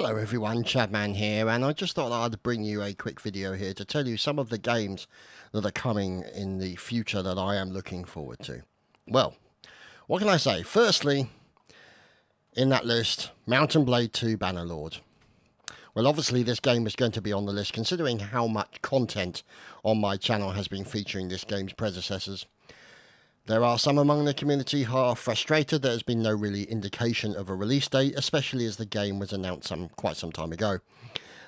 Hello everyone, Chadman here, and I just thought I'd bring you a quick video here to tell you some of the games that are coming in the future that I am looking forward to. Well, what can I say? Firstly, in that list, Mount & Blade 2 Bannerlord. Well, obviously this game is going to be on the list considering how much content on my channel has been featuring this game's predecessors. There are some among the community who are frustrated there has been no really indication of a release date, especially as the game was announced quite some time ago.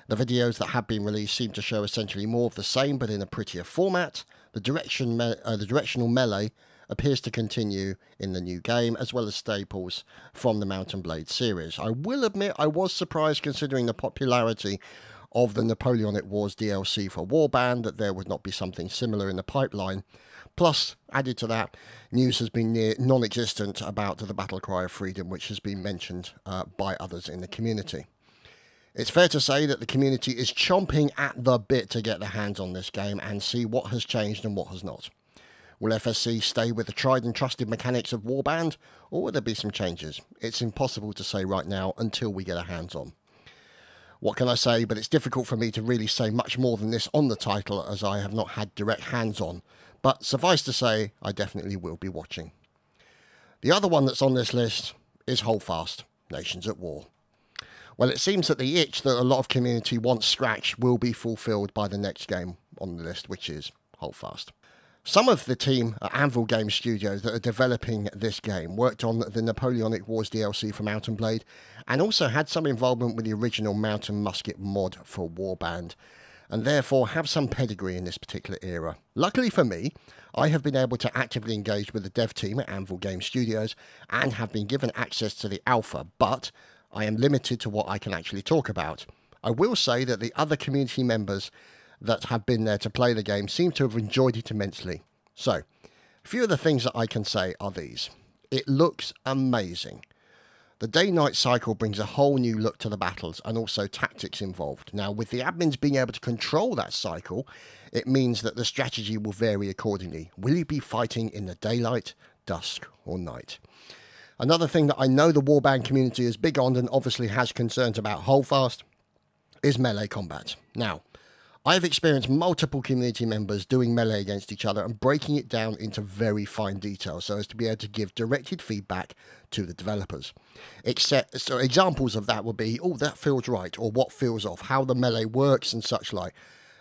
The videos that have been released seem to show essentially more of the same but in a prettier format. The directional melee appears to continue in the new game, as well as staples from the Mount & Blade series. I will admit I was surprised considering the popularity of the Napoleonic Wars DLC for Warband that there would not be something similar in the pipeline. Plus, added to that, news has been near non-existent about the Battle Cry of Freedom, which has been mentioned by others in the community. It's fair to say that the community is chomping at the bit to get their hands on this game and see what has changed and what has not. Will FSC stay with the tried and trusted mechanics of Warband, or will there be some changes? It's impossible to say right now until we get our hands on. What can I say, but it's difficult for me to really say much more than this on the title as I have not had direct hands-on. But suffice to say, I definitely will be watching. The other one that's on this list is Holdfast, Nations at War. Well, it seems that the itch that a lot of community wants scratched will be fulfilled by the next game on the list, which is Holdfast. Some of the team at Naval Game Studios that are developing this game worked on the Napoleonic Wars DLC for Mount & Blade and also had some involvement with the original Mountain Musket mod for Warband, and therefore have some pedigree in this particular era. Luckily for me, I have been able to actively engage with the dev team at Naval Game Studios and have been given access to the alpha, but I am limited to what I can actually talk about. I will say that the other community members that have been there to play the game seem to have enjoyed it immensely. So, a few of the things that I can say are these. It looks amazing. The day-night cycle brings a whole new look to the battles and also tactics involved. Now, with the admins being able to control that cycle, it means that the strategy will vary accordingly. Will you be fighting in the daylight, dusk, or night? Another thing that I know the Warband community is big on and obviously has concerns about Holdfast is melee combat. Now, I have experienced multiple community members doing melee against each other and breaking it down into very fine detail so as to be able to give directed feedback to the developers. So examples of that would be, oh, that feels right, or what feels off, how the melee works and such like.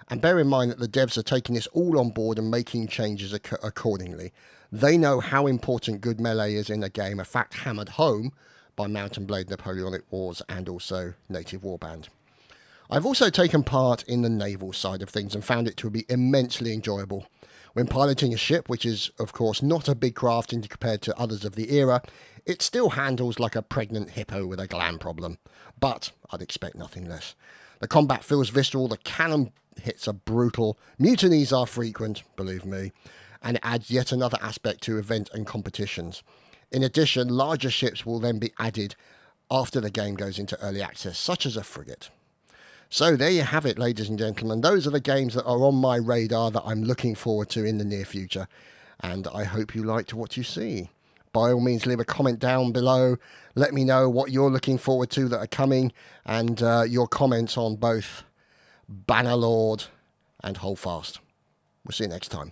And bear in mind that the devs are taking this all on board and making changes accordingly. They know how important good melee is in a game, a fact hammered home by Mount & Blade Napoleonic Wars and also Native Warband. I've also taken part in the naval side of things and found it to be immensely enjoyable. When piloting a ship, which is of course not a big craft compared to others of the era, it still handles like a pregnant hippo with a gland problem. But I'd expect nothing less. The combat feels visceral, the cannon hits are brutal, mutinies are frequent, believe me, and it adds yet another aspect to event and competitions. In addition, larger ships will then be added after the game goes into early access, such as a frigate. So there you have it, ladies and gentlemen. Those are the games that are on my radar that I'm looking forward to in the near future. And I hope you liked what you see. By all means, leave a comment down below. Let me know what you're looking forward to that are coming. And your comments on both Bannerlord and Holdfast. We'll see you next time.